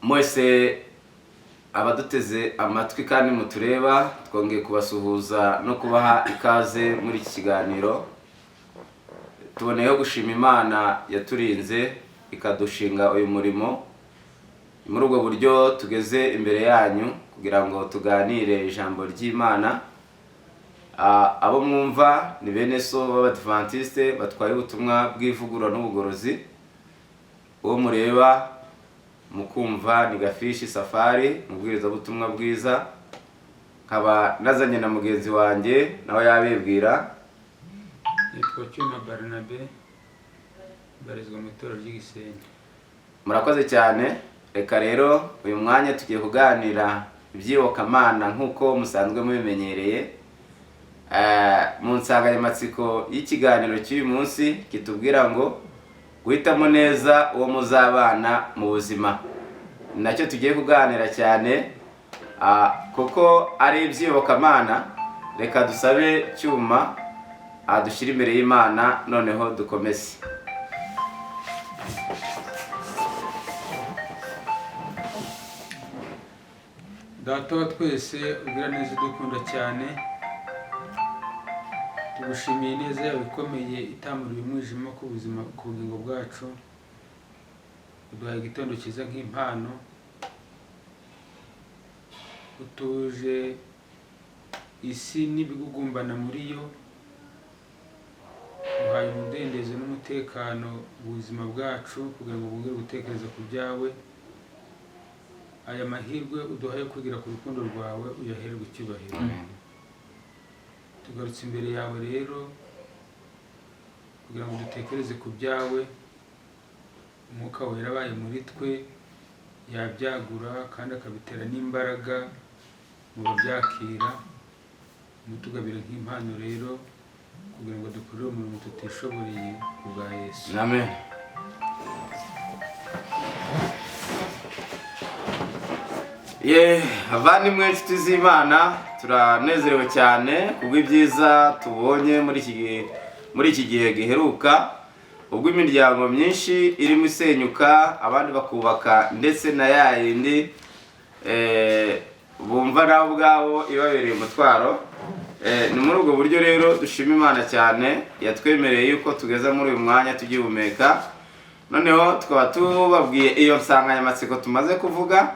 mwese abaduteze amatwi kandi mutureba, twongeye kubasuhuza no kubaha ikaze muri iki kiganiro. Tuboneyeho gushima Imana yaturinze ikadushinga uyu murimo. Muri ubwo buryo tugeze imbere yanyu kugira ngo tuganire ijambo ry'Imana. Abo mwumva ni bene so b'Abadventiste batwaye ubutumwa bw'ivugurura n'ubugorozi. Uwo mureba mukumva ni Gafishi Safari, mubwirizabutumwa bwiza. Nkaba nazanye na mugenzi wanjye nawe yabibwira. Nitwa Cyuma Barnabe, barizwa mu itorero ry'Igisenyi. Murakoze cyane. Reka rero uyu mwanya tugiye kuganira iby'iyobokamana nk'uko musanzwe mubimenyereye. Mu nsanganyamatsiko y'ikiganiro cy'uyu munsi kitubwira ngo guhitamo neza uwo muzabana mu buzima. Nacyo tugiye kuganira cyane kuko ari iby'iyobokamana. Reka dusabe Cyuma adushyire imbere y'Imana noneho dukomeze. Data wa twese ugira neza udukunda cyane, tugushimiye neza yawe ikomeye itamuriye umwijima ku buzima ku bugingo bwacu. Uduhaye igitondo cyiza nk'impano, utuje isi n'ibigugumbana muri yo, uhaye umudendezo n'umutekano mu buzima bwacu kugira ngo bwongere gutekereza ku byawe. Aya mahirwe uduhaye kugira ku rukundo rwawe uyaherwe icyubahiro. Tugarutse imbere yawe rero kugira ngo dutekereze ku byawe. Umwuka wera abaye muri twe yabyagura kandi akabitera n'imbaraga mu babyakira. Mutugabire nk'impano rero kugira ngo dukorere umurimo tutishoboreye ku bwa Yesu. Amen. Abavandimwe inshuti z'Imana, turanezerewe cyane kubw'ibyiza tubonye muri iki gihe giheruka, ubwo imiryango myinshi irimo isenyuka, abandi bakubaka ndetse na ya yindi bumva nabo ubwabo ibabereye umutwaro. Ni muri ubwo buryo rero dushima Imana cyane yatwemereye yuko tugeza muri uyu mwanya tugihumeka. Noneho tukaba tubabwiye iyo nsanganyamatsiko tumaze kuvuga,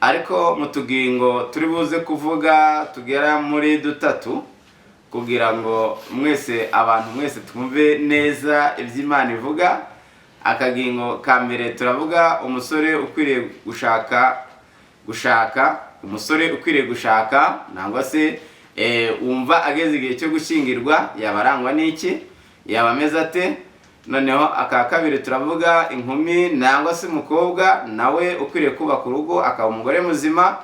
ariko mu tugingo turi buze kuvuga tugera muri dutatu kugira ngo abantu mwese twumve neza iby'Imana ivuga. Akagingo ka mbere turavuga umusore ukwiriye gushaka, umusore ukwiriye gushaka nangwa se wumva ageze igihe cyo gushyingirwa yaba arangwa n'iki, yaba ameze ate. Noneho aka kabiri turavuga inkumi nangwa se umukobwa nawe ukwiriye kubaka urugo, akaba umugore muzima,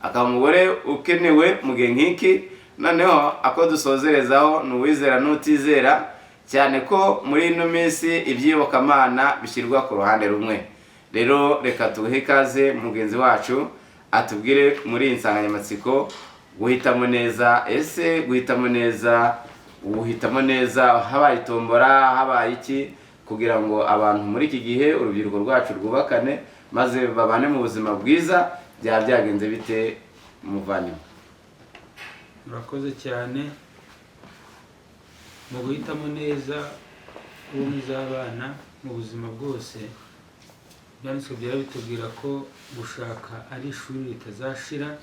akaba umugore ukenewe mu gihe nk'iki. Noneho ako dusozerezaho ni uwizera n'utizera, cyane ko muri ino minsi iby'iyobokamana bishyirwa ku ruhande rumwe. Rero reka tuhe ikaze mugenzi wacu atubwire muri iyi nsanganyamatsiko guhitamo neza. Ese guhitamo neza, uhitamo neza habaye itombora, habaye iki, kugira ngo abantu muri iki gihe urubyiruko rwacu rwubakane maze babane mu buzima bwiza? Byaba byagenze bite muvandimwe? Murakoze cyane. Mu guhitamo neza uwo muzabana mu buzima bwose, byanditswe byera bitubwira ko gushaka ari ishuri ritazashira.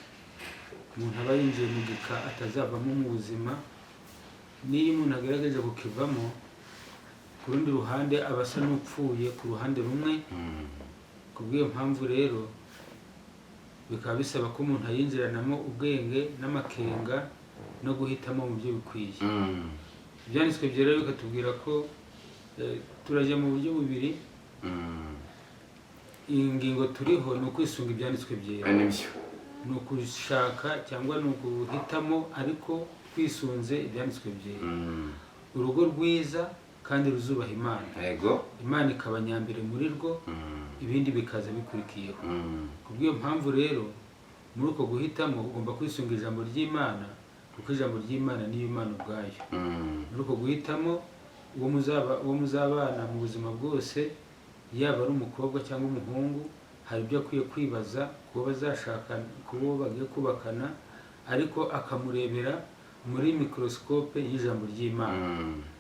Umuntu aba yinjiye mu gika atazavamo mu buzima. Niyo umuntu agerageje kukivamo, ku rundi ruhande aba asa n'upfuye ku ruhande rumwe. Ku bw'iyo mpamvu rero bikaba bisaba ko umuntu ayinjiranamo ubwenge n'amakenga no guhitamo mu byo bikwiye. Ibyanditswe byera bikatubwira ko turajya mu buryo bubiri. Iyi ngingo turiho ni ukwisunga ibyanditswe byera, ni ukushaka cyangwa ni uguhitamo ariko twisunze ibyanditswe byera. Urugo rwiza kandi ruzubaha Imana, Imana ikaba nyambere muri rwo, ibindi bikaza bikurikiyeho. Ku bw'iyo mpamvu rero muri uko guhitamo ugomba kwisunga ijambo ry'Imana, kuko ijambo ry'Imana niyo Imana ubwayo. Muri uko guhitamo uwo muzabana mu buzima bwose, yaba ari umukobwa cyangwa umuhungu, hari ibyo akwiye kwibaza kubo bazashakana, kubo bagiye kubakana, ariko akamurebera muri mikorosikope y'ijambo ry'Imana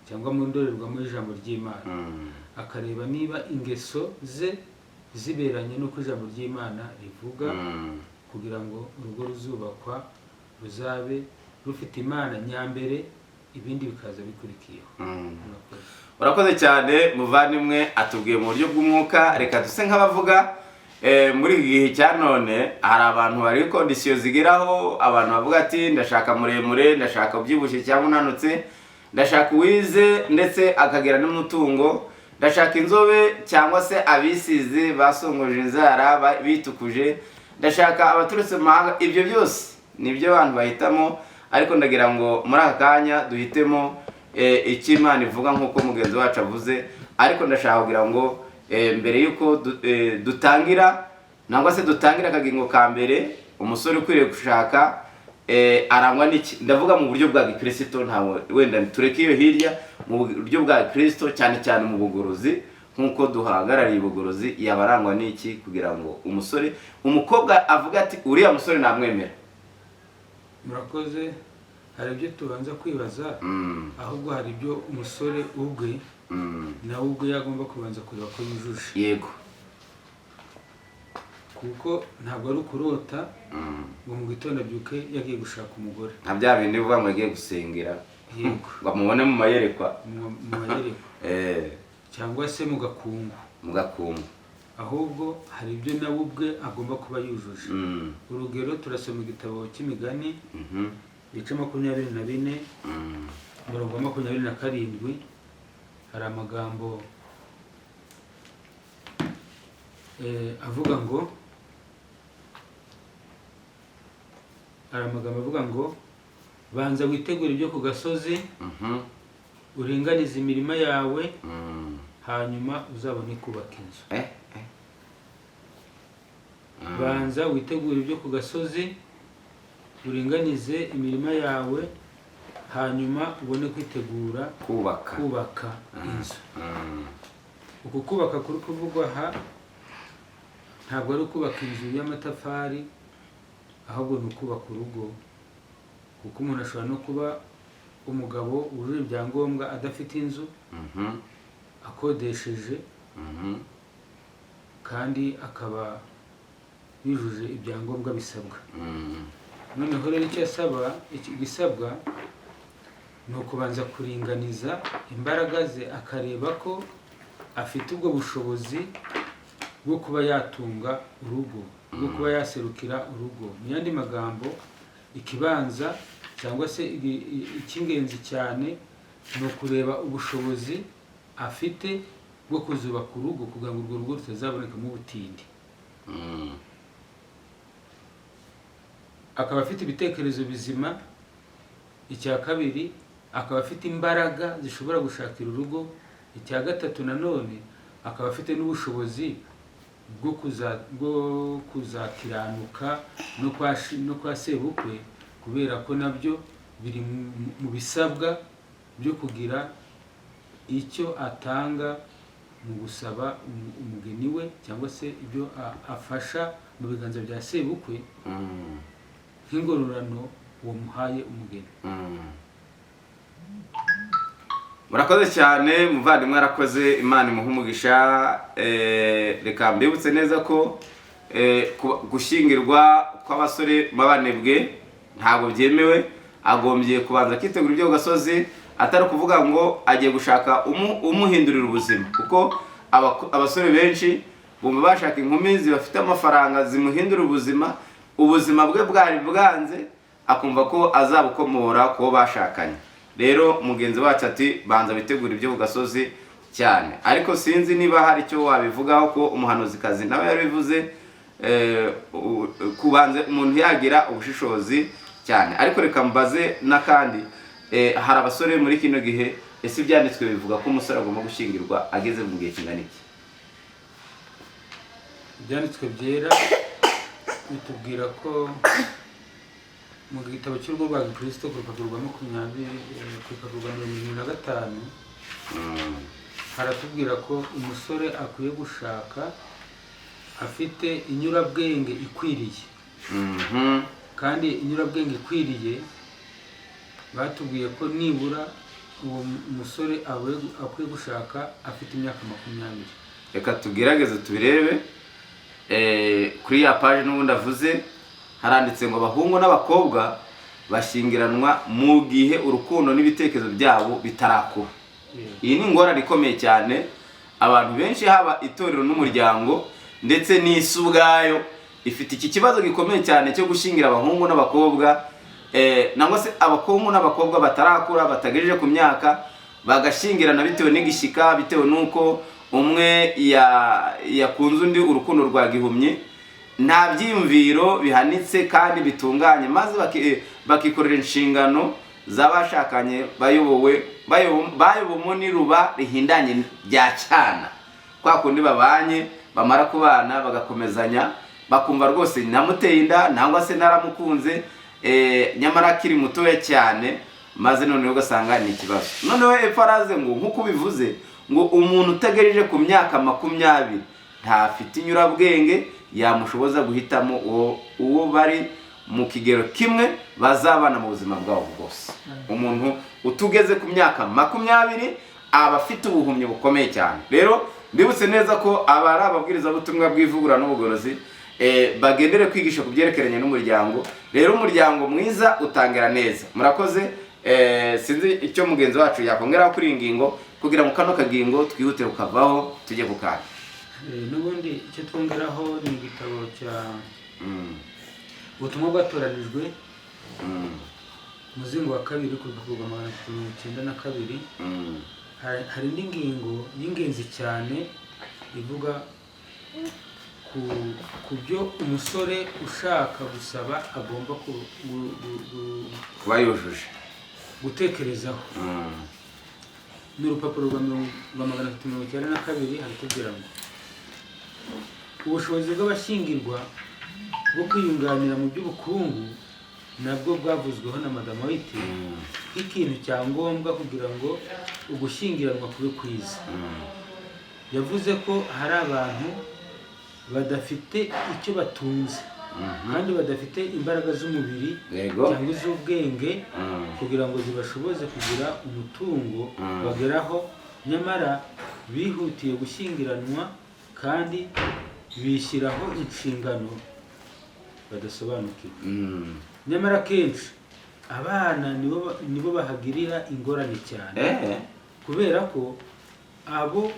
cyangwa mu ndorerwamo y'ijambo ry'Imana, akareba niba ingeso ze ziberanye n'uko ijambo ry'Imana rivuga, kugira ngo urugo ruzubakwa ruzabe rufite Imana nyambere, ibindi bikaza bikurikiyeho. Urakoze cyane muvandimwe, atubwiye mu buryo bw'umwuka. Reka duse nk'abavuga muri iki gihe cya none hari abantu bari kondisiyo zigeraho, abantu bavuga ati ndashaka muremure, ndashaka ubyibushye cyangwa unanutse, ndashaka uwize ndetse akagera n'umutungo, ndashaka inzobe cyangwa se abisize basongoje inzara bitukuje, ndashaka abaturutse mu mahanga. Ibyo byose nibyo abantu bahitamo, ariko ndagira ngo muri aka kanya duhitemo icyo Imana ivuga nk'uko mugenzi wacu avuze. Ariko ndashaka kugira ngo mbere y'uko dutangira nangwa se dutangira akagingo ka mbere, umusore ukwiriye gushaka arangwa n'iki? Ndavuga mu buryo bwa gikristo, ntawe wenda tureke iyo hirya. Mu buryo bwa Kristo, cyane cyane mu bugorozi, nk'uko duhagarariye ubugorozi, yaba arangwa n'iki kugira ngo umukobwa avuga ati uriya musore namwemera? Murakoze. Hari ibyo tubanza kwibaza, ahubwo hari ibyo umusore ubwe nawe ubwe yagomba kubanza kureba ko yujuje. Yego. Kuko ntabwo ari ukurota ngo mu gitondo abyuke yagiye gushaka umugore. Nta bya bindi bivuga ngo yagiye gusengera. Yego. Ngo amubone mu mayerekwa. Mu mayerekwa. Cyangwa se mu gakungu. Mu gakungu. Ahubwo hari ibyo nawe ubwe agomba kuba yujuje. Urugero, turasoma igitabo cy'Imigani, ibice 24, umurongo wa 27. Hari amagambo avuga ngo banza witegure ibyo ku gasozi, uringanize imirima yawe, hanyuma uzabone kubaka inzu. Banza witegure ibyo ku gasozi, uringanize imirima yawe, hanyuma ubone kwitegura kubaka inzu. Uku kubaka kuri kuvugwa aha ntabwo ari ukubaka inzu y'amatafari, ahubwo ni ukubaka urugo. Kuko umuntu ashobora no kuba umugabo wujuje ibyangombwa adafite inzu, akodesheje, kandi akaba yujuje ibyangombwa bisabwa. Noneho rero igisabwa ni ukubanza kuringaniza imbaraga ze, akareba ko afite ubwo bushobozi bwo kuba yatunga urugo, bwo kuba yaserukira urugo. Mu yandi magambo, ikibanza cyangwa se icy'ingenzi cyane ni ukureba ubushobozi afite bwo kuzubaka urugo, kugira ngo urwo rugo rutazabonekamo ubutindi. Akaba afite ibitekerezo bizima. Icya kabiri, akaba afite imbaraga zishobora gushakira urugo. Icya gatatu nanone, akaba afite n'ubushobozi bwo kuzakiranuka no kwa sebukwe, kubera ko nabyo biri mu bisabwa byo kugira icyo atanga mu gusaba umugeni we, cyangwa se ibyo afasha mu biganza bya sebukwe nk'ingororano wamuhaye umugeni. Murakoze cyane muvandimwe, arakoze. Imana imuhe umugisha. Reka mbibutse neza ko gushyingirwa kw'abasore b'abanebwe ntabwo byemewe. Agombye kubanza akitegura ibyo ku gasozi, atari ukuvuga ngo agiye gushaka umuhindurira ubuzima, kuko abasore benshi bumva bashaka inkumi zibafite amafaranga zimuhindura ubuzima bwe bwari bwanze, akumva ko azabukomora kubo bashakanye. Rero mugenzi wacu ati banza witegura ibyo ku gasozi cyane. Ariko sinzi niba hari icyo wabivugaho, ko umuhanuzikazi nawe yabivuze, kubanza umuntu yagira ubushishozi cyane. Ariko reka mbaze n'akandi, hari abasore muri kino gihe, ese ibyanditswe bivuga ko umusore agomba gushyingirwa ageze mu gihe kingana iki? Ibyanditswe byera bitubwira ko mu gitabo cy'urugo rwa Gikristo ku rupapuro rwa 25 haratubwira ko umusore akwiye gushaka afite inyurabwenge ikwiriye. Kandi inyurabwenge ikwiriye batubwiye ko nibura uwo musore akwiye gushaka afite imyaka 20. Reka tugerageze tubirebe. Kuri ya page n'ubundi avuze haranditse ngo abahungu n'abakobwa bashyingiranwa mu gihe urukundo n'ibitekerezo byabo bitarakura. Iyi ni ingorane ikomeye cyane. Abantu benshi haba itorero n'umuryango ndetse n'isi ubwayo ifite iki kibazo gikomeye cyane cyo gushyingira abahungu n'abakobwa, nangwa se abahungu n'abakobwa batarakura batagejeje ku myaka bagashyingirana bitewe n'igishyika, bitewe n'uko umwe yakunze undi urukundo rwa gihumye, nta byiyumviro bihanitse kandi bitunganye, maze bakikorera inshingano z'abashakanye bayobowe n'iruba rihindanye rya cyana. Kwa kundi babanye bamara kubana bagakomezanya bakumva rwose namuteye inda nangwa se naramukunze, nyamara akiri mutoya cyane, maze noneho ugasanga ni ikibazo. Noneho efaraze ngo nkuko bivuze ngo umuntu utagejeje ku myaka 20 ntafite inyurabwenge yamushoboza guhitamo uwo bari mu kigero kimwe bazabana mu buzima bwabo bwose. Umuntu utugeze ku myaka 20 aba afite ubuhumyi bukomeye cyane. Rero ndibutse neza ko aba ari ababwiriza butumwa bw'ivugurura n'ubugorozi bagendere kwigisha ku byerekeranye n'umuryango. Rero umuryango mwiza utangira neza. Murakoze. Sinzi icyo mugenzi wacu yakongeraho kuri ingingo kugira ngo kano kagingo twihute ukavaho tujye kukana. N'ubundi icyo twongeraho ni igitabo cya ubutumwa bwatoranijwe umuzingo wa 2 ku rupapuro rwa 92. Hari indi ngingo y'ingenzi cyane ivuga ku byo umusore ushaka gusaba agomba kuba yujuje gutekerezaho. Ni urupapuro rwa 392 haratubwira ngo ubushobozi bw'abashyingirwa bwo kwiyunganira mu by'ubukungu nabwo bwavuzweho na Madame White nk'ikintu cya ngombwa kugira ngo ugushyingiranwa kube kwiza. Yavuze ko hari abantu badafite icyo batunze kandi badafite imbaraga z'umubiri cyangwa iz'ubwenge kugira ngo zibashoboze kugira umutungo bageraho, nyamara bihutiye gushyingiranwa kandi bishyiraho inshingano badasobanukiwe. Nyamara kenshi abana nibo bahagirira ingorane cyane kubera ko abo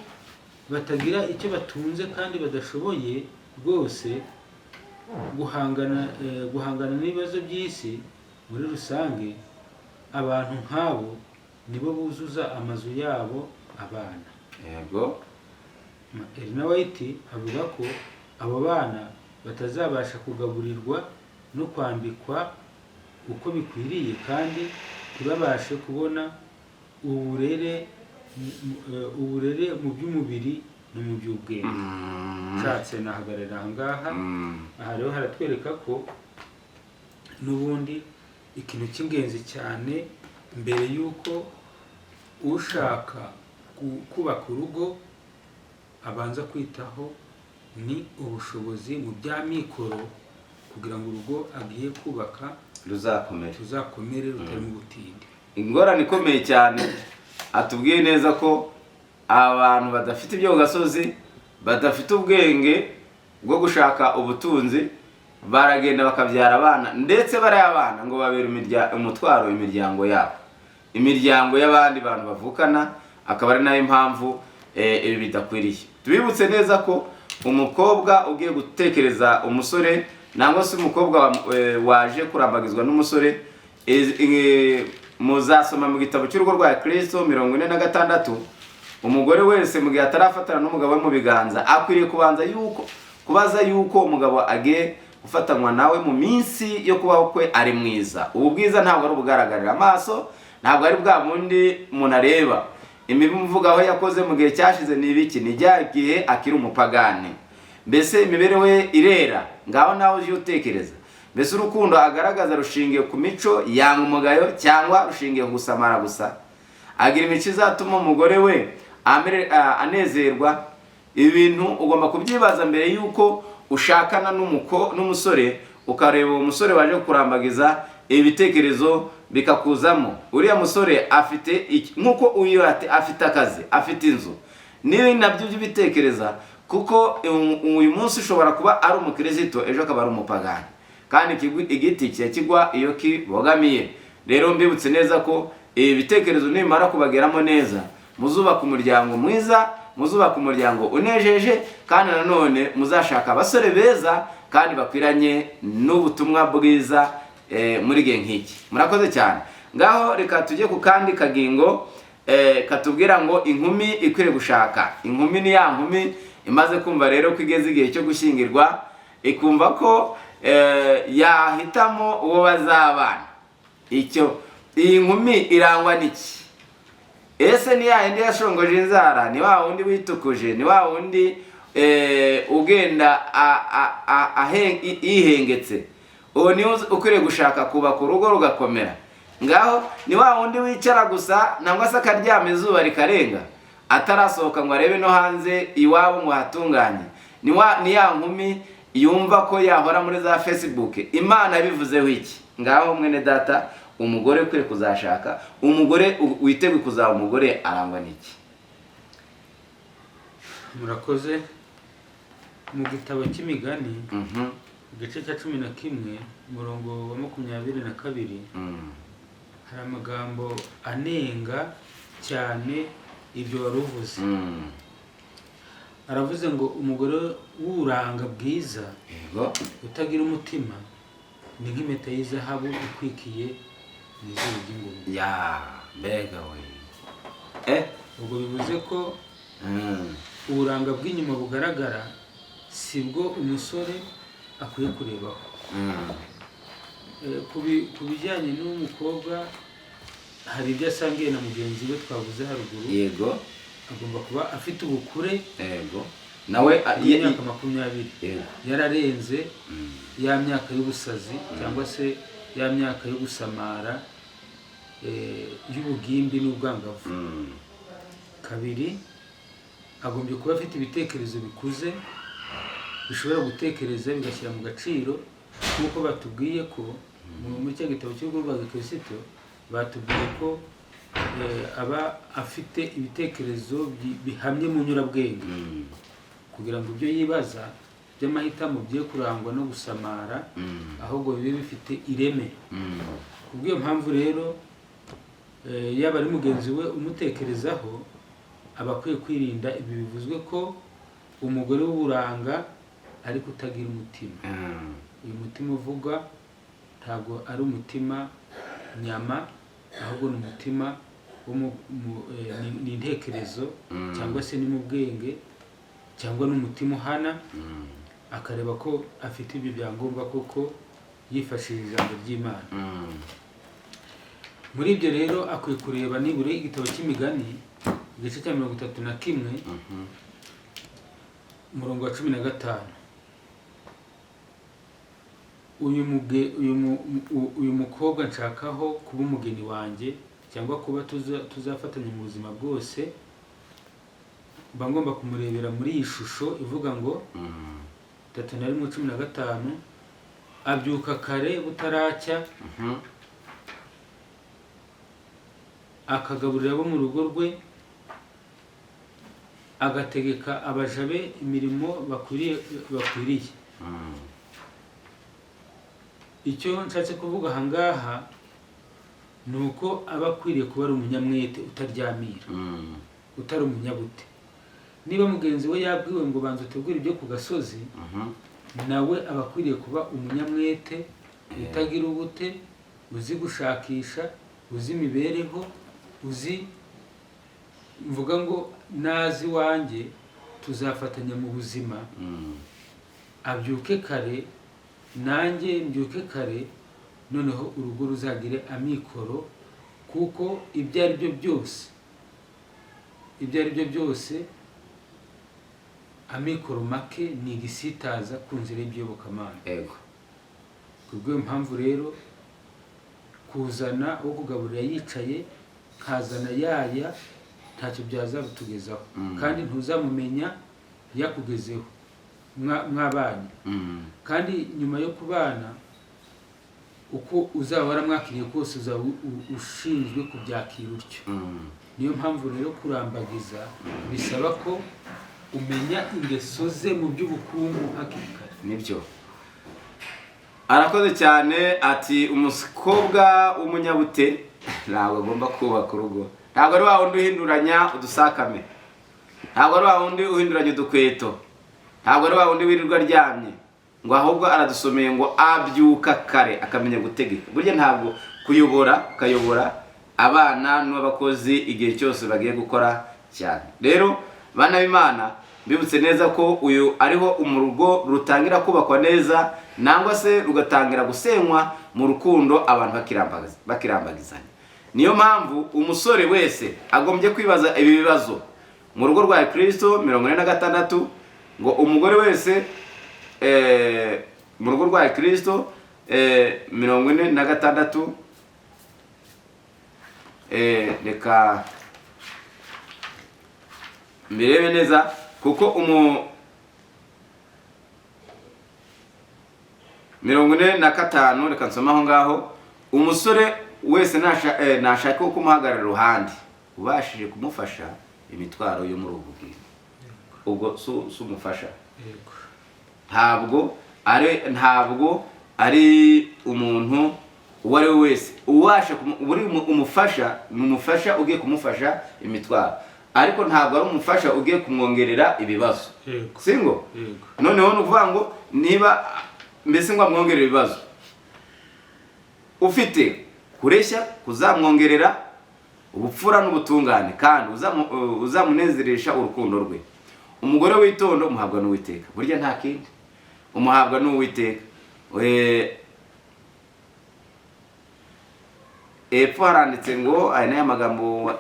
batagira icyo batunze kandi badashoboye rwose guhangana n'ibibazo by'isi muri rusange. Abantu nk'abo nibo buzuza amazu yabo abana. Yego. Elena White avuga ko abo bana batazabasha kugaburirwa no kwambikwa uko bikwiriye kandi ntibabashe kubona uburere mu by'umubiri no mu by'ubwenge. Nshatse nahagarara aha ngaha. Aha rero haratwereka ko n'ubundi ikintu cy'ingenzi cyane mbere y'uko ushaka kubaka urugo abanza kwitaho ni ubushobozi mu bya mikoro kugira ngo urugo agiye kubaka ruzakomere rutari mu butindi. Ingorane ikomeye cyane atubwiye neza ko abantu badafite ibyo gasozi badafite ubwenge bwo gushaka ubutunzi baragenda bakabyara abana, ndetse barayabana ngo babere umutwaro imiryango yabo, imiryango y'abandi bantu bavukana, akaba ari nayo impamvu ibi bidakwiriye. Tubibutse neza ko umukobwa ugiye gutekereza umusore nangwa se umukobwa waje kurambagizwa n'umusore, muzasoma mu gitabo cy'urugo rwa Kristo 46, umugore wese mu gihe atarafatana n'umugabo we mu biganza akwiriye kubaza yuko umugabo agiye gufatanywa nawe mu minsi yo kubaho kwe ari mwiza. Ubu bwiza ntabwo ari ubugaragarira amaso, ntabwo ari bwa bundi umuntu areba. Imivuga aho yakoze mu gihe cyashize ni ibiki? Ni rya gihe akiri umupagani. Mbese imibereho ye irera, ngaho nawe uje utekereza. Mbese urukundo agaragaza rushingiye ku mico yanga umugayo cyangwa rushingiye ku gusamara gusa? Agira imico izatuma umugore we anezerwa. Ibintu ugomba kubyibaza mbere yuko ushakana n'umusore ukareba uwo musore waje kurambagiza ibitekerezo bikakuzamo, uriya musore afite nkuko uyu afite akazi, afite inzu, niba nabyo by'ibitekereza, kuko uyu munsi ushobora kuba ari umukristo, ejo akaba ari umupagani, kandi igiti kigwa iyo kibogamiye. Rero mbibutse neza ko ibitekerezo nimara kubageramo neza, muzubaka umuryango mwiza, muzubaka umuryango unejeje, kandi nanone muzashaka abasore beza kandi bakwiranye n'ubutumwa bwiza muri gihe nk'iki. Murakoze cyane. Ngaho reka tujye ku kandi kagingo katubwira ngo inkumi ikwiriye gushaka. Inkumi ni ya nkumi imaze kumva rero ko igeze igihe cyo gushyingirwa, ikumva ko yahitamo uwo bazabana. Iyi nkumi irangwa n'iki? Ese ni ya yindi yashongoje inzara, ni wa wundi witukuje, ni wa wundi ugenda yihengetse? Uwo ni ukwiriye gushaka kubaka urugo rugakomera. Ngaho ni wa wundi wicara gusa nangwa se akaryama izuba rikarenga, atarasohoka ngo arebe no hanze iwabo ngo hatunganye. Ni ya nkumi yumva ko yahora muri za Facebook. Imana yabivuzeho iki? Ngaho mwene data, umugore ukwiye kuzashaka, umugore witeguye kuzaba umugore arangwa n'iki? Murakoze. Mu gitabo cy'imigani igice cya 11 umurongo wa 22 hari amagambo anenga cyane ibyo waruvuze. Aravuze ngo umugore w'uranga bwiza utagira umutima ni nk'impeta y'izahabu ikwikiye n'izuru ry'ingurube. Ya mbega we. Ubwo bivuze ko uburanga bw'inyuma bugaragara sibwo umusore akwiye kurebaho. Ku bijyanye n'umukobwa, hari ibyo asangiye na mugenzi we twavuze haruguru. Yego. Agomba kuba afite ubukure. Yego. Nawe imyaka 20. Yararenze ya myaka y'ubusazi cyangwa se ya myaka yo gusamara y'ubugimbi n'ubwangavu. Kabiri, agombye kuba afite ibitekerezo bikuze bishobora gutekereza bigashyira mu gaciro, nk'uko batubwiye ko muri cya gitabo cy'urugo rwa Gikristo batubwiye ko aba afite ibitekerezo bihamye mu nyurabwenge, kugira ngo ibyo yibaza by'amahitamo bye kurangwa no gusamara, ahubwo bibe bifite ireme. Kubw'iyo mpamvu rero yaba ari mugenzi we umutekerezaho, aba akwiye kwirinda ibi bivuzwe ko umugore w'uburanga ariko utagira umutima. Uyu mutima uvuga ntabwo ari umutima nyama, ahubwo ni umutima ni intekerezo cyangwa se ni mu bwenge, cyangwa n'umutima uhana, akareba ko afite ibyo byangombwa koko yifashishije ijambo ry'Imana. Muri ibyo rero akwiye kureba nibure igitabo cy'imigani igice cya 31 umurongo wa 15. Uyu mukobwa nshakaho kuba umugeni wanjye cyangwa kuba tuzafatanya mu buzima bwose, mba ngomba kumurebera muri iyi shusho ivuga ngo 3:15, abyuka kare butaracya, akagaburira abo mu rugo rwe, agategeka abaja be imirimo bakwiriye. Icyo nshatse kuvuga aha ngaha ni uko aba akwiriye kuba ari umunyamwete, utaryamira, utari umunyabute. Niba mugenzi we yabwiwe ngo banza utegure ibyo ku gasozi, nawe aba akwiriye kuba umunyamwete, utagira ubute, uzi gushakisha, uzi imibereho, uzi mvuga ngo nazi wanjye tuzafatanya mu buzima. Abyuke kare, nanjye mbyuke kare, noneho urugo ruzagire amikoro, kuko ibyo ari byo byose amikoro make ni igisitaza ku nzira y'iby'iyobokamana. Kubw'iyo mpamvu rero kuzana wo kugaburira yicaye, kazana yaya, ntacyo byazabutugezaho, kandi ntuzamumenya yakugezeho. mwabanye kandi nyuma yo kubana uko uzaba waramwakiriye kose uzaba ushinzwe kubyakira utyo. Niyo mpamvu rero kurambagiza bisaba ko umenya ingeso ze mu by'ubukungu hakiri kare. Nibyo. Arakoze cyane ati umukobwa w'umunyabute ntabwo agomba kubaka urugo. Ntabwo ari wa wundi uhinduranya udusakame, ntabwo ari wa wundi uhinduranya udukweto, ntabwo ari wa wundi wirirwa aryamye, ngo ahubwo aradusomeye ngo abyuka kare akamenya gutegeka. Burya ntabwo ukayobora abana n'abakozi igihe cyose bagiye gukora cyane. Rero bana b'Imana, bibutse neza ko uyu ariho umurugo rutangira kubakwa neza, nangwa se rugatangira gusenywa mu rukundo abantu bakirambagizanya. Niyo mpamvu umusore wese agombye kwibaza ibi bibazo mu rugo rwa Kristo 46, ngo umugore wese mu rugo rwa Kristo 46, reka mbirebe neza kuko 45, reka nsomaho ngaho. Umusore wese nashaka ko kumuhagarara iruhande ubashije kumufasha imitwaro yo muri ubu bwiza, ubwo umufasha. Ntabwo ari umuntu uwo ari we wese ubasha umufasha. Ni umufasha ugiye kumufasha imitwaro, ariko ntabwo ari umufasha ugiye kumwongerera ibibazo. Singo noneho nuvuga ngo niba mbese ngo amwongerera ibibazo, ufite kureshya kuzamwongerera ubupfura n'ubutungane kandi uzamunezeresha urukundo rwe. Umugore w'itondo umuhabwa n'Uwiteka, burya nta kindi, umuhabwa n'Uwiteka. Epfo haranditse ngo aya n'aya magambo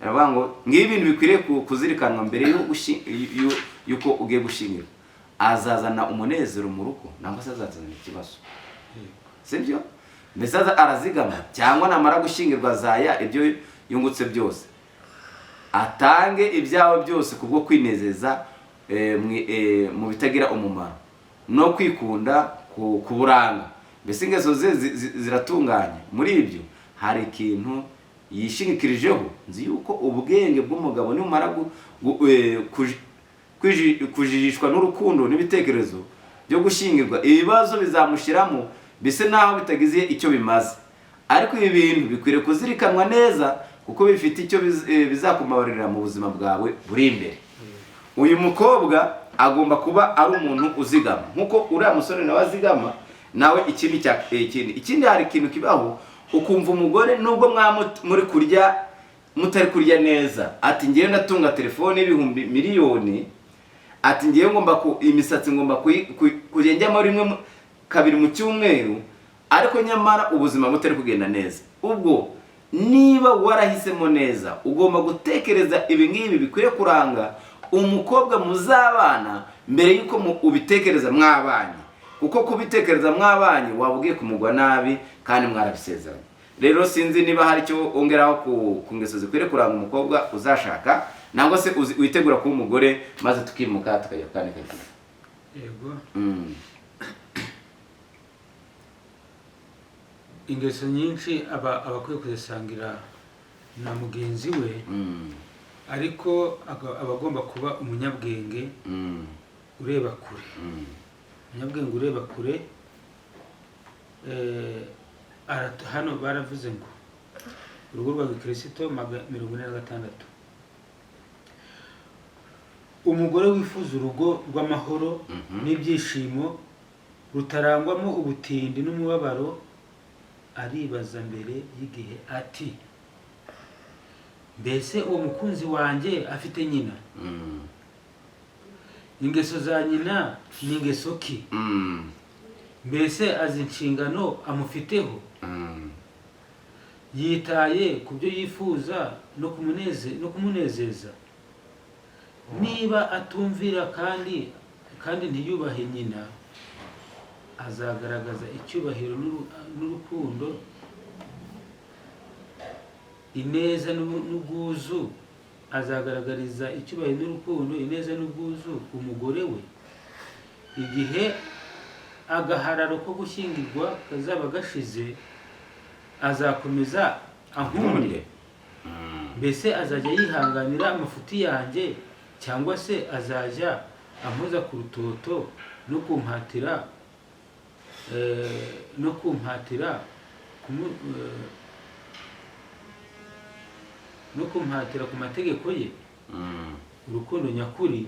aravuga ngo ng'ibintu bikwiriye kuzirikanwa mbere yuko ugiye gushyingirwa. Azazana umunezero mu rugo nangwa se azazana ikibazo, sibyo? Mbese arazigama cyangwa namara gushyingirwa azaya ibyo yungutse byose, atange ibyawe byose kubwo kwinezeza mu bitagira umumaro no kwikunda kuburanga. Mbese ingeso ze ziratunganye. Muri ibyo hari ikintu yishingikirijeho. Nzi yuko ubwenge bw'umugabo nimara kujijishwa n'urukundo n'ibitekerezo byo gushyingirwa, ibibazo bizamushyiramo bise naho bitagize icyo bimaze. Ariko ibi bintu bikwiriye kuzirikanwa neza kuko bifite icyo bizakumabarira mu buzima bwawe buri imbere. Uyu mukobwa agomba kuba ari umuntu uzigama nkuko uriya musore nawe azigama. Nawe ikindi hari ikintu kibaho, ukumva umugore nubwo muri kurya mutari kurya neza, ati ngiye ndatunga telefone y'ibihumbi miliyoni, ati ngiye ngomba imisatsi ngomba kugenjamo rimwe kabiri mu cyumweru, ariko nyamara ubuzima mutari kugenda neza. Ubwo niba warahisemo neza, ugomba gutekereza ibi ngibi bikwiye kuranga umukobwa muzabana mbere yuko ubitekereza mwabanye, kuko kubitekereza mwabanye waba ugiye kumugwa nabi kandi mwarabisezeranye. Rero sinzi niba hari icyo ongeraho ku ngeso zikwiriye kuranga umukobwa uzashaka, nangwa se witegura kuba umugore maze tukimuka tukajya kandi kagiye. Yego. Ingeso nyinshi abakwiye kuzisangira na mugenzi we, ariko abagomba kuba umunyabwenge ureba kure. Umunyabwenge ureba kure. Hano baravuze ngo urugo rwa Kristo 46. Umugore wifuza urugo rw'amahoro n'ibyishimo rutarangwamo ubutindi n'umubabaro aribaza mbere y'igihe ati, mbese uwo mukunzi wanjye afite nyina? Ingeso za nyina ni ingeso ki? Mbese azi inshingano amufiteho? Yitaye ku byo yifuza no kumunezeza? Niba atumvira kandi ntiyubahe nyina, azagaragaza icyubahiro n'urukundo, ineza n'ubwuzu azagaragariza icyubahiro n'urukundo, ineza n'ubwuzu umugore we, igihe agahararo ko gushyingirwa kazaba gashize azakomeza ankunde. Mbese azajya yihanganira amafuti yanjye, cyangwa se azajya ampoza ku rutoto no kumpatira ku mategeko ye? Urukundo nyakuri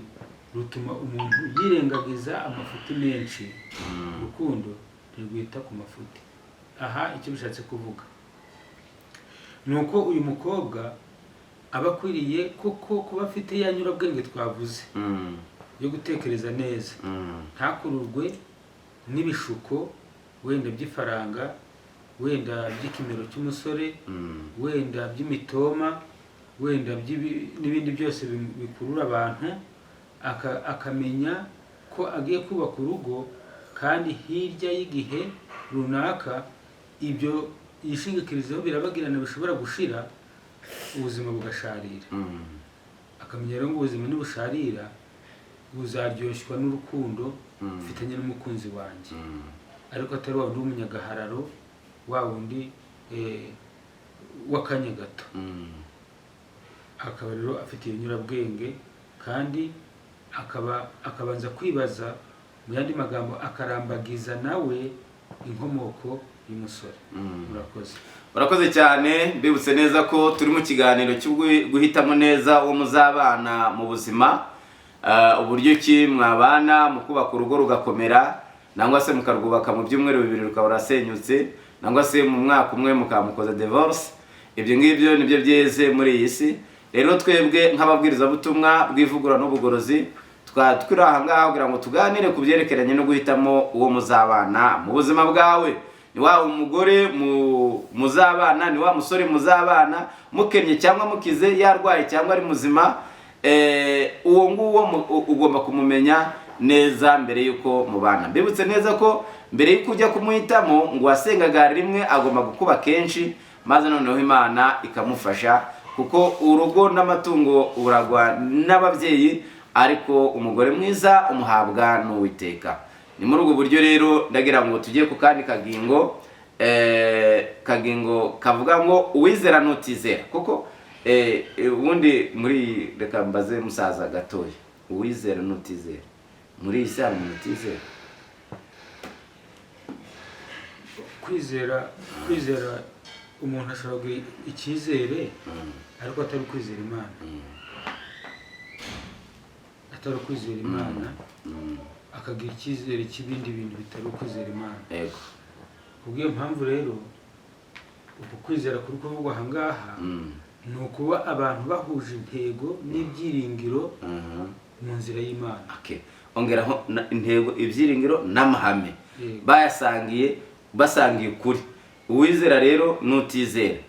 rutuma umuntu yirengagiza amafuti menshi. Urukundo ntirwita ku mafuti. Aha icyo bishatse kuvuga ni uko uyu mukobwa aba akwiriye koko kuba afite ya nyurabwenge twavuze yo gutekereza neza, ntakururwe n'ibishuko wenda by'ifaranga, wenda by'ikimero cy'umusore, wenda by'imitoma, wenda n'ibindi byose bikurura abantu. Akamenya ko agiye kubaka urugo, kandi hirya y'igihe runaka ibyo yishingikirizaho birabagirana bishobora gushira, ubuzima bugasharira. Akamenya rero ngo ubuzima nibusharira buzaryoshwa n'urukundo mfitanye n'umukunzi wanjye, ariko atari wa wundi w'umunyagahararo, wa wundi w'akanya gato. Akaba rero afite ibinyurabwenge, kandi akabanza kwibaza, mu yandi magambo akarambagiza nawe inkomoko y'umusore. Murakoze cyane. Mbibutse neza ko turi mu kiganiro cyo guhitamo neza uwo muzabana mu buzima, uburyo ki mwabana mu kubaka urugo rugakomera, nangwa se mukarwubaka mu byumweru 2 rukaba rasenyutse, nangwa se mu mwaka umwe mukamukoza divorce. Ibyo ngibyo nibyo byeze muri iyi si. Rero twebwe nk'ababwiriza butumwa bw'ivugura n'ubugorozi twari aha ngaha kugira ngo tuganire ku byerekeranye no guhitamo uwo muzabana mu buzima bwawe. Ni wa umugore muzabana, ni wa musore muzabana, mukennye cyangwa mukize, yarwaye cyangwa ari muzima, uwo nguwo ugomba kumumenya neza mbere yuko mubana. Mbibutse neza ko mbere yuko ujya kumuhitamo ngo wasengaga rimwe, agomba gukuba kenshi, maze noneho Imana ikamufasha, kuko urugo n'amatungo uragwa n'ababyeyi, ariko umugore mwiza umuhabwa n'Uwiteka. Ni muri ubwo buryo rero ndagira ngo tugiye ku kandi kagingo kavuga ngo uwizera n'utizera. Kuko ubundi muri, reka mbaze musaza gatoya, uwizera n'utizera, muri iyi sano n'utizera? Kwizera umuntu ashobora kugira icyizere, ariko atari kwizera Imana. Atari kwizera Imana, akagira icyizere cy'ibindi bintu bitari ukwizera Imana. Yego. Kubw'iyo mpamvu rero uku kwizera kuri kuvugwa aha ngaha ni ukuba abantu bahuje intego n'ibyiringiro mu nzira y'Imana. Ongeraho intego, ibyiringiro n'amahame basangiye ukuri. Uwizera rero n'utizera,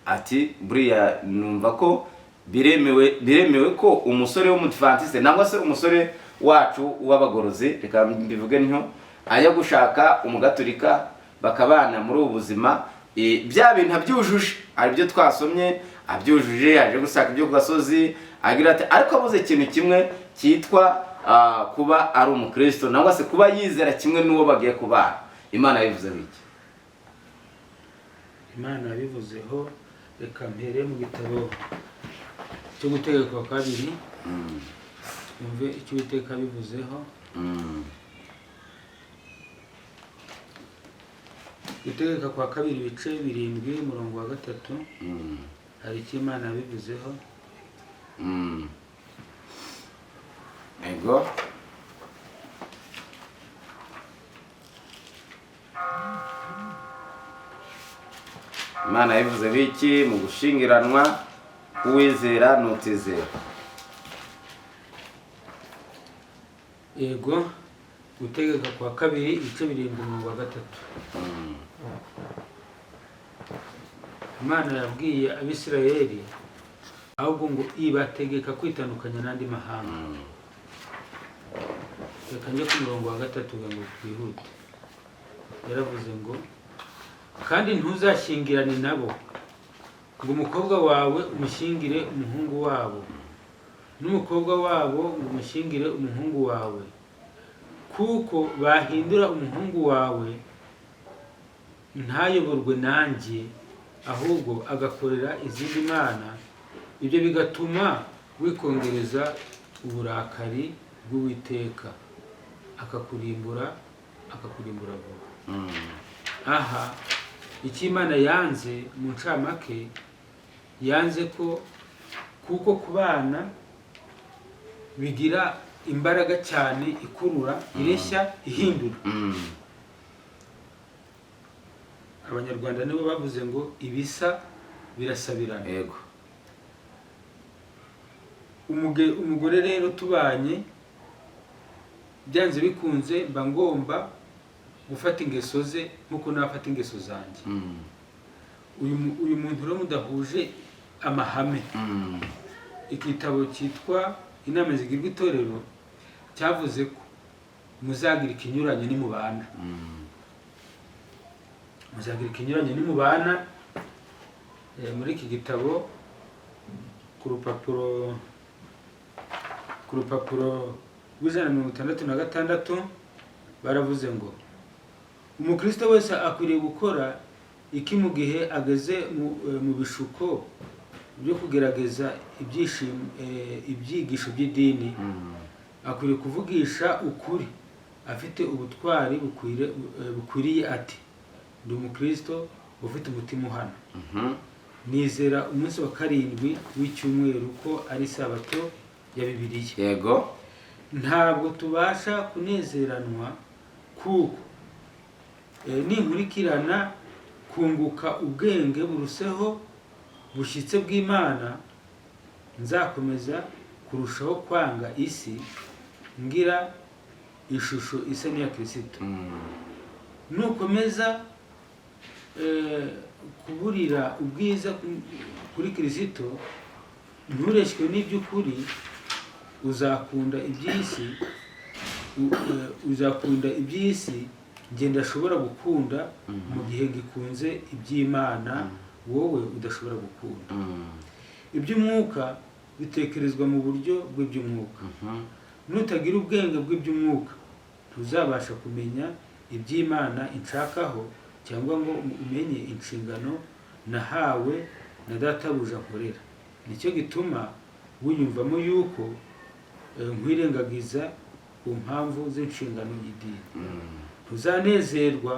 ati buriya numva ko biremewe ko umusore w'umudivantiste nangwa se umusore wacu w'abagorozi, reka mbivuge ntyo, ajya gushaka umugaturika bakabana muri ubu buzima, bya bintu abyujuje, ari byo twasomye, abyujuje, aje gusaka ibyo ku gasozi, agira ati ariko abuze ikintu kimwe cyitwa kuba ari umukristo, nangwa se kuba yizera kimwe n'uwo bagiye kubana. Imana yabivuzeho iki? Imana yabivuzeho, reka mpere mu gitabo cyo Gutegeka 2, twumve icyo Uwiteka yabivuzeho. Gutegeka 2 ibice 7 umurongo wa 3, hari icyo Imana yabivuzeho. Ego. Imana yabivuze biki mu gushingiranwa k'uwizera n'utizera? Ego. Gutegeka 2 ibice 7 umurongo wa 3. Imana yabwiye Abisirayeli ahubwo ngo ibategeka kwitandukanya n'andi mahanga. Reka njye ku murongo wa 3 ngo twihute. Yaravuze ngo kandi ntuzashyingirane nabo, ngo umukobwa wawe umushyingire umuhungu wabo, n'umukobwa wabo ngo umushyingire umuhungu wawe, kuko bahindura umuhungu wawe ntayoborwe nanjye, ahubwo agakorera izindi mana, ibyo bigatuma wikongereza uburakari bw'Uwiteka akakurimbura vuba. Aha icyo Imana yanze mu ncamake, yanze ko kuko kubana bigira imbaraga cyane, ikurura, ireshya, ihindura. Abanyarwanda nibo bavuze ngo ibisa birasabirana. Yego. Umugore rero tubanye, byanze bikunze mba ngomba gufata ingeso ze nkuko nafata ingeso zanjye. Uyu muntu rero mudahuje amahame. Igitabo cyitwa Inama Zigirwa Itorero cyavuze ko muzagira ikinyuranye nimubana. Muzagira ikinyuranye nimubana. Muri iki gitabo ku rupapuro rw'166 baravuze ngo umukristo wese akwiriye gukora iki mu gihe ageze mu bishuko byo kugerageza ibyigisho by'idini. Akwiriye kuvugisha ukuri, afite ubutwari bukwiriye ati ndi umukristo ufite umutima uhana. Nizera umunsi wa 7 w'icyumweru ko ari isabato ya Bibiliya. Yego. Ntabwo tubasha kunezeranwa kuko ninkurikirana kunguka ubwenge buruseho bushyitse bw'Imana, nzakomeza kurushaho kwanga isi, ngira ishusho isa n'iya Kristo. Nukomeza kuburira ubwiza kuri Kristo, ntureshywe n'iby'ukuri, uzakunda iby'isi njye ndashobora gukunda, mu gihe gikunze iby'Imana wowe udashobora gukunda. Iby'umwuka bitekerezwa mu buryo bw'iby'umwuka. Nutagira ubwenge bw'iby'umwuka, ntuzabasha kumenya iby'Imana inshakaho, cyangwa ngo umenye inshingano nahawe na databuja nkorera. Nicyo gituma wiyumvamo yuko nkwirengagiza ku mpamvu z'inshingano y'idini. Ntuzanezerwa,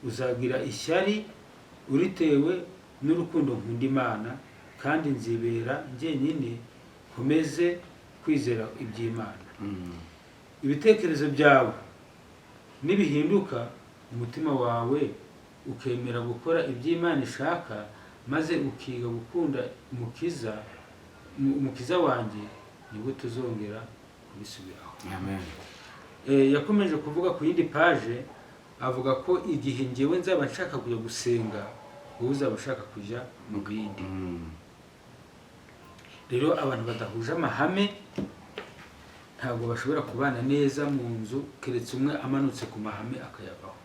uzagira ishyari uritewe n'urukundo nkunda Imana, kandi nzibera njyenyine nkomeze kwizera iby'Imana. Ibitekerezo byawe nibihinduka, umutima wawe ukemera gukora iby'Imana ishaka, maze ukiga gukunda umukiza wanjye, nibwo tuzongera kubisubiraho. Amen. Yakomeje kuvuga ku yindi paje, avuga ko igihe njyewe nzaba nshaka kujya gusenga, wowe uzaba ushaka kujya mu bindi. Rero abantu badahuje amahame ntabwo bashobora kubana neza mu nzu, keretse umwe amanutse ku mahame akayavaho.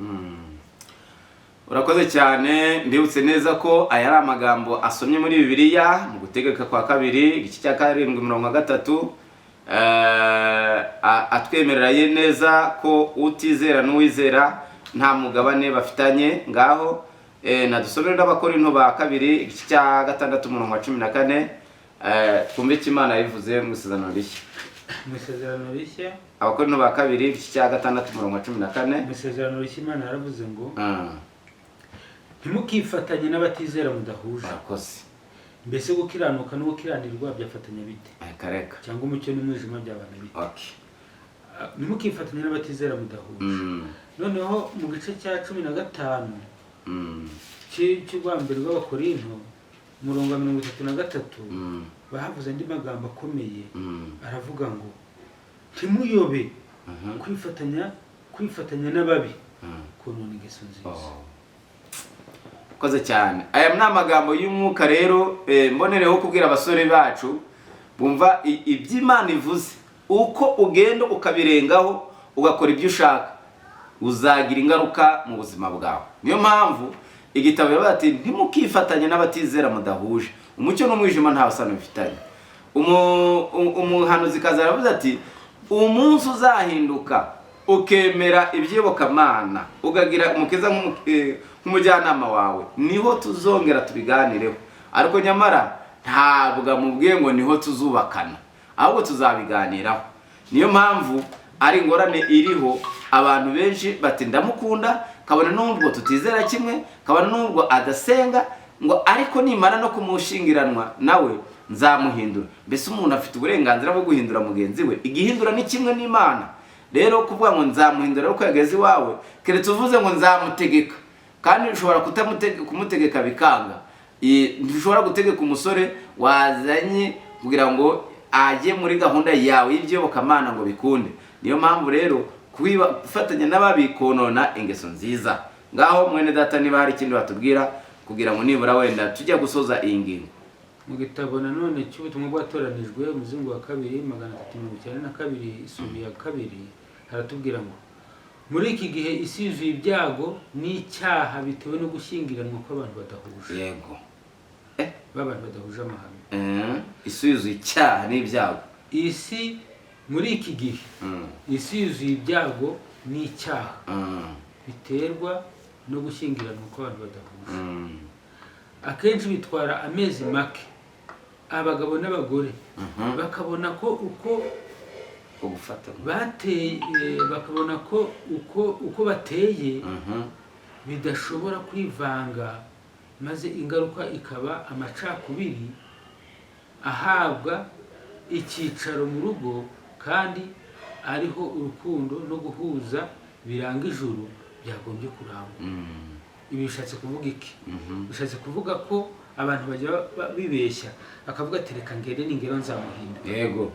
Urakoze cyane. Mbibutse neza ko aya ari amagambo asomye muri Bibiliya mu Gutegeka kwa 2 igice cya 7:3, atwemerera neza ko utizera n'uwizera nta mugabane bafitanye. Ngaho nadusomera n'Abakorinto ba 2 igice cya 6:14, twumve icyo Imana yabivuze mu Isezerano Rishya. Mu Isezerano Rishya, Abakorinto ba 2 igice cya 6:14, mu Isezerano Rishya Imana yaravuze ngo ntimukifatanye n'abatizera mudahuje. Urakoze. Mbese gukiranuka no gukiranirwa byafatanya bite? Kareka. Cyangwa umucyo n'umwijima byabana bite? Okay. Ntimukifatanye n'abatizera mudahuje. Noneho mu gice cya 15 cy'urwambere rw'Abakorinto, umurongo wa 33, bahavuze andi magambo akomeye. Aravuga ngo ntimuyobe kwifatanya n'ababi konona ingeso nziza. Koze cyane. Aya ni amagambo y'umwuka rero, mbonereho kubwira abasore bacu bumva iby'Imana ivuze. Uko ugenda ukabirengaho ugakora ibyo ushaka, uzagira ingaruka mu buzima bwawe. Niyo mpamvu igitabo yavuga ati ntimukifatanye n'abatizera mudahuje, umucyo n'umwijima nta sano bifitanye. Umuhanuzi kaza aravuze ati umunsi uzahinduka ukemera ibyiyobokamana ugagira umukiza nk'umujyanama wawe, niho tuzongera tubiganireho. Ariko nyamara ntabwo amubwiye ngo niho tuzubakana, ahubwo tuzabiganiraho. Niyo mpamvu ari ingorane iriho, abantu benshi bati ndamukunda, kabona n'ubwo tutizera kimwe, kabona n'ubwo adasenga, ngo ariko nimara no kumushingiranwa nawe nzamuhindura. Mbese umuntu afite uburenganzira bwo guhindura mugenzi we, igihindura ni kimwe n'Imana. Rero kuvuga ngo nzamuhindura uko yageze iwawe, keretse uvuze ngo nzamutegeka, kandi ushobora kumutegeka bikanga. Ntushobora gutegeka umusore wazanye kugira ngo ajye muri gahunda yawe y'ibyiyobokamana ngo bikunde. Niyo mpamvu rero kwifatanya n'ababi konona ingeso nziza. Ngaho mwene data, niba hari ikindi batubwira kugira ngo nibura wenda tujya gusoza iyi ngingo. Mu gitabo nanone cy'ubutumwa bwatoranijwe umuzingo wa 292 isubi ya 2 haratubwira ngo muri iki gihe isi yuzuye ibyago n'icyaha bitewe no gushyingiranwa kw'abantu badahuje. Yego, b'abantu badahuje amahame. isi yuzuye icyaha n'ibyago. Isi muri iki gihe isi yuzuye ibyago n'icyaha biterwa no gushyingiranwa kw'abantu badahuje. Akenshi bitwara amezi make abagabo n'abagore bakabona ko uko bateye, bakabona ko uko bateye bidashobora kwivanga, maze ingaruka ikaba amacakubiri ahabwa icyicaro mu rugo, kandi ariho urukundo no guhuza biranga ijuru byagombye kurangwa. Ibi bishatse kuvuga iki? Bishatse kuvuga ko abantu bajya bibeshya akavuga ati reka ngere n'ingero nzamuhindura. Yego,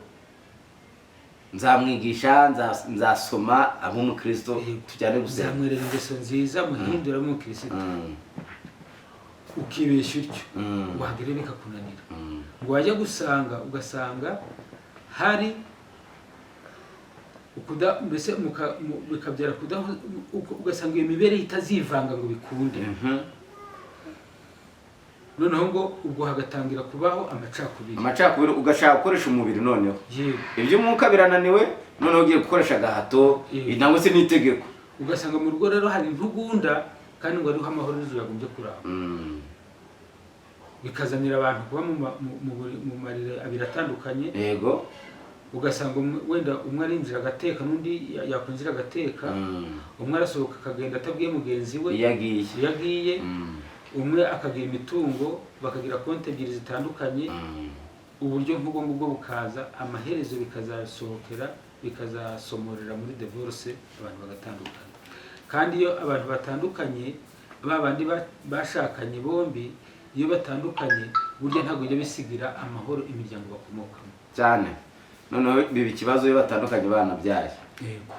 nzamwigisha, nzasoma ab'umukristo tujyane gusenga, nzamwerera ingeso nziza muhindura ab'umukristo. Ukibeshya utyo wagere bikakunanira, ngo wajya gusanga ugasanga hari mbese bikabyara ugasanga iyo mibereho itazivanga ngo bikunde. Noneho ngo ubwo hagatangira kubaho amacakubiri, ugashaka gukoresha umubiri. Noneho iby'umwuka birananiwe, noneho ugiye gukoresha agahato nangwa se n'itegeko. Ugasanga mu rugo rero hari intugunda, kandi ngo ariho amahoro n'ijuru yagombye kurangwa. Bikazanira abantu kuba mu marire abiri atandukanye. Yego, ugasanga wenda umwe arinjira agateka n'undi yakwinjira agateka, umwe arasohoka akagenda atabwiye mugenzi we iyo agiye, umwe akagira imitungo, bakagira konti ebyiri zitandukanye. Uburyo nk'ubwo ngubwo bukaza, amaherezo bikazasomorera muri divorce, abantu bagatandukana. Kandi iyo abantu batandukanye, babandi bashakanye bombi, iyo batandukanye burya ntabwo ujya bisigira amahoro imiryango bakomokamo cyane. Noneho biba ikibazo iyo batandukanye banabyaye. Yego.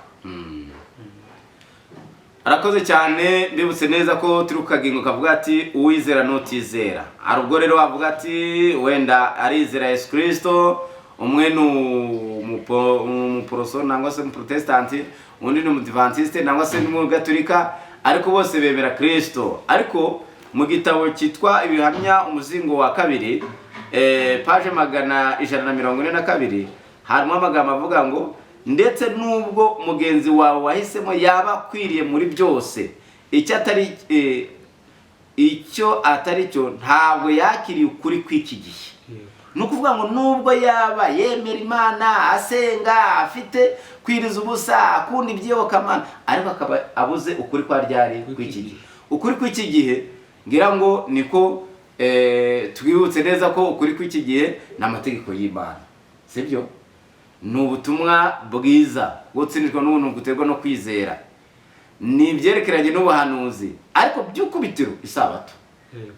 Arakoze cyane. Mbibutse neza ko turi kukagingo kavuga ati uwizera n'utizera. Hari ubwo rero wavuga ati wenda arizera Yesu Kristo, umwe ni umuporoso nangwa se umuprotestanti, undi ni umudivantiste nangwa se n'umugatolika, ariko bose bemera Kristo. Ariko mu gitabo cyitwa Ibihamya umuzingo wa 2 page 142 harimo amagambo avuga ngo ndetse nubwo mugenzi wawe wahisemo yaba akwiriye muri byose, icyo atari cyo ntabwo yakiriye ukuri kw'iki gihe. Ni ukuvuga ngo nubwo yaba yemera Imana, asenga, afite kwiriza ubusa, akunda ibyiyobokamana, ariko akaba abuze ukuri kwa ryari kw'iki gihe. Ukuri kw'iki gihe ngira ngo niko twibutse neza ko ukuri kw'iki gihe n'amategeko y'Imana, sibyo? Ni ubutumwa bwiza gutsindirwa n'ubuntu guterwa no kwizera, ni ibyerekeranye n'ubuhanuzi, ariko by'ukubitiro isabato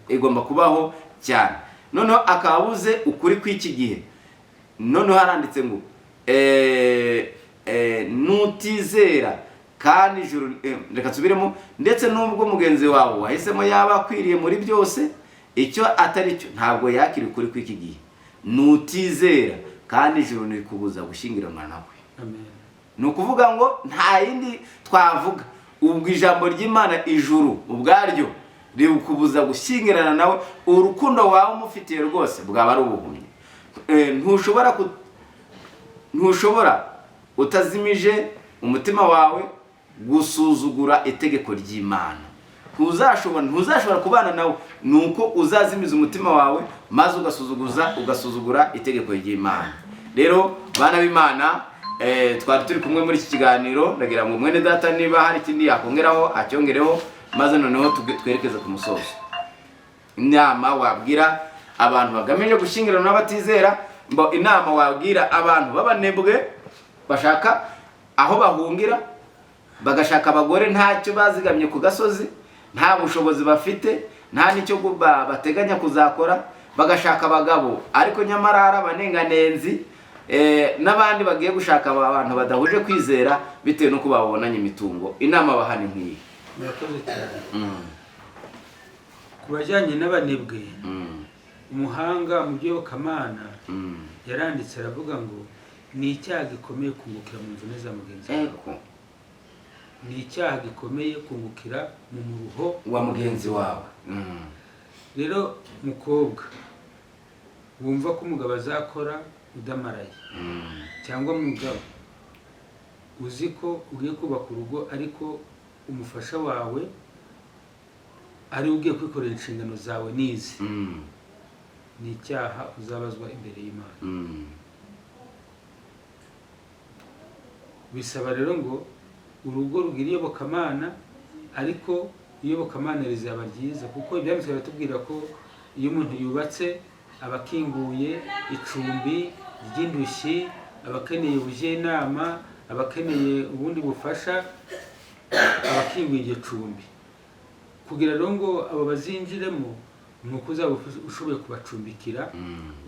igomba kubaho cyane. Noneho akabuze ukuri kw'iki gihe. Noneho haranditse ngo nutizera kandi ijuru, reka nsubiremo, ndetse nubwo mugenzi wawe wahisemo yaba akwiriye muri byose, icyo atari cyo ntabwo yakiriye ukuri kw'iki gihe. Nutizera kandi ijuru nirikubuza gushyingiranwa nawe. Amen. Ni ukuvuga ngo nta yindi twavuga. Ubwo ijambo ry'Imana ijuru ubwaryo rikubuza gushyingirana nawe, urukundo wawe umufitiye rwose bwaba ari ubuhumyi. Ntushobora utazimije umutima wawe gusuzugura itegeko ry'Imana. Ntuzashobora kubana nawe nuko uzazimiza umutima wawe maze ugasuzugura itegeko ry'Imana. Rero bana b'Imana, twari turi kumwe muri iki kiganiro, ndagira ngo mwene data niba hari ikindi yakongeraho acyongereho, maze noneho twerekeze ku musozo. Inama wabwira abantu bagamije gushyingirana n'abatizera, inama wabwira abantu b'abanebwe bashaka aho bahungira, bagashaka abagore ntacyo bazigamye ku gasozi, nta bushobozi bafite, nta n'icyo bateganya kuzakora, bagashaka abagabo ariko nyamara ari abanenganenzi, n'abandi bagiye gushaka abantu badahuje kwizera bitewe n'uko babonanye imitungo. Inama bahana nk'iyi. Murakoze cyane. Ku bajyanye n'abanebwe, umuhanga mu by'iyobokamana yaranditse aravuga ngo ni icyaha gikomeye kungukira mu mvune za mugenzi wawe. Ni icyaha gikomeye kungukira mu muruho wa mugenzi wawe. Rero mukobwa, wumva ko umugabo azakora udamaraye, cyangwa mugabo uzi ko ugiye kubaka urugo ariko umufasha wawe ari ugiye kwikorera inshingano zawe n'izi, ni icyaha uzabazwa imbere y'Imana. Bisaba rero ngo urugo rugira iyobokamana, ariko iyobokamana rizaba ryiza, kuko ibyanditswe biratubwira ko iyo umuntu yubatse aba akinguye icumbi ry'indushyi, aba akeneye ubujyanama, aba akeneye ubundi bufasha, aba akinguye iryo cumbi. Kugira rero ngo abo bazinjiremo, ni uko uzaba ushoboye kubacumbikira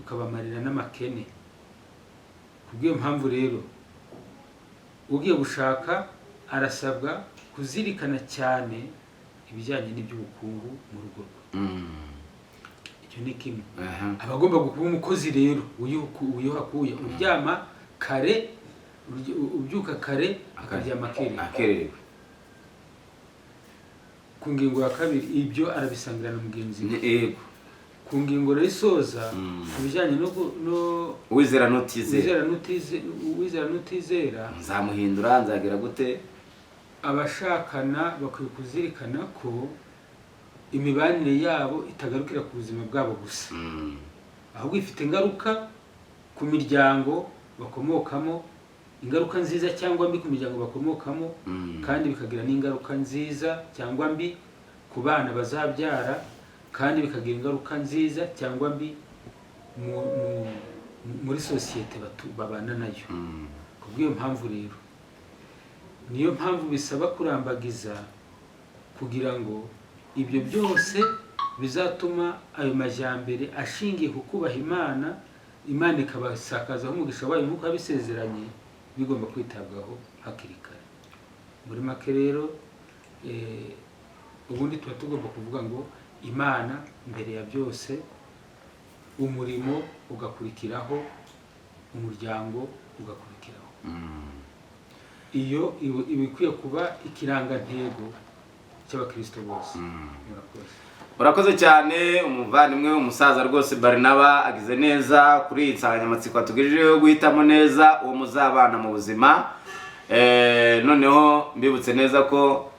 ukabamarira n'amakene. Kubw'iyo mpamvu rero ugiye gushaka arasabwa kuzirikana cyane ibijyanye n'iby'ubukungu mu rugo rwe. Icyo ni kimwe. Abagomba kuba umukozi rero uyuhakuye, uryama kare, ubyuka kare, akaryama akerewe. Ku ngingo ya kabiri, ibyo arabisangira na mugenzi we. Ku ngingo rero isoza, ibijyanye no uwizera n'utizera, nzamuhindura, nzagira gute. Abashakana bakwiye kuzirikana ko imibanire yabo itagarukira ku buzima bwabo gusa, ahubwo ifite ingaruka ku miryango bakomokamo, ingaruka nziza cyangwa mbi ku miryango bakomokamo, kandi bikagira n'ingaruka nziza cyangwa mbi ku bana bazabyara, kandi bikagira ingaruka nziza cyangwa mbi muri sosiyete babana nayo. Kubw'iyo mpamvu rero, niyo mpamvu bisaba kurambagiza kugira ngo ibyo byose bizatuma ayo majyambere ashingiye ku kubaha Imana, Imana ikabasakazaho umugisha wayo nk'uko yabisezeranye, bigomba kwitabwaho hakiri kare. Muri make rero, ubundi tuba tugomba kuvuga ngo Imana mbere ya byose, umurimo ugakurikiraho, umuryango ugakurikiraho. Iyo ibikwiye kuba ikirangantego cy'abakristo bose. Urakoze cyane umuvandimwe, umusaza rwose Barinaba agize neza kuri iyi nsanganyamatsiko atugejejeho yo guhitamo neza uwo muzabana mu buzima. Noneho mbibutse neza ko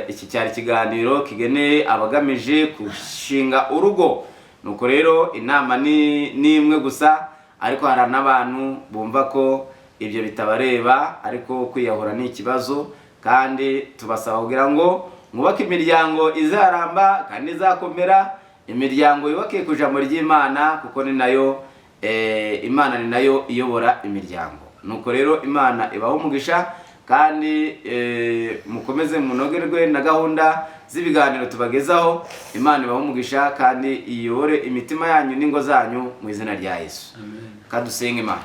iki cyari ikiganiro kigeneye abagamije gushinga urugo. Nuko rero inama ni imwe gusa, ariko hari n'abantu bumva ko ibyo bitabareba, ariko kwiyahura ni ikibazo, kandi tubasaba kugira ngo mwubake imiryango izaramba kandi izakomera, imiryango yubakiye ku ijambo ry'Imana, kuko ni nayo Imana ni nayo iyobora imiryango. Nuko rero Imana ibaho umugisha, kandi mukomeze munogerwe na gahunda z'ibiganiro tubagezaho. Imana ibaho umugisha kandi iyobore imitima yanyu n'ingo zanyu mu izina rya Yesu. Kadusenge Imana.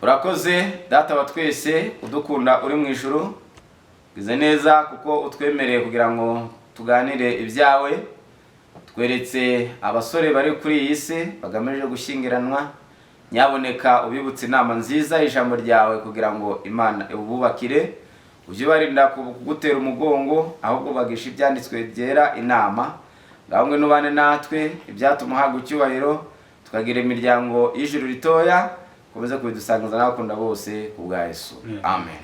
Urakoze Data wa twese udukunda uri mu ijuru, gize neza kuko utwemereye kugira ngo tuganire ibyawe. Tweretse abasore bari kuri iyi si bagamije gushyingiranwa, nyaboneka ubibutse inama nziza y'ijambo ryawe kugira ngo Imana ububakire, ujye barinda kugutera umugongo, ahubwo bagisha ibyanditswe byera inama. Ngaho ngwino ubane natwe, ibyatuma uhabwa icyubahiro, tukagira imiryango y'ijuru ritoya, komeza kubidusangiza n'abakunda bose ku bwa Yesu. Amen.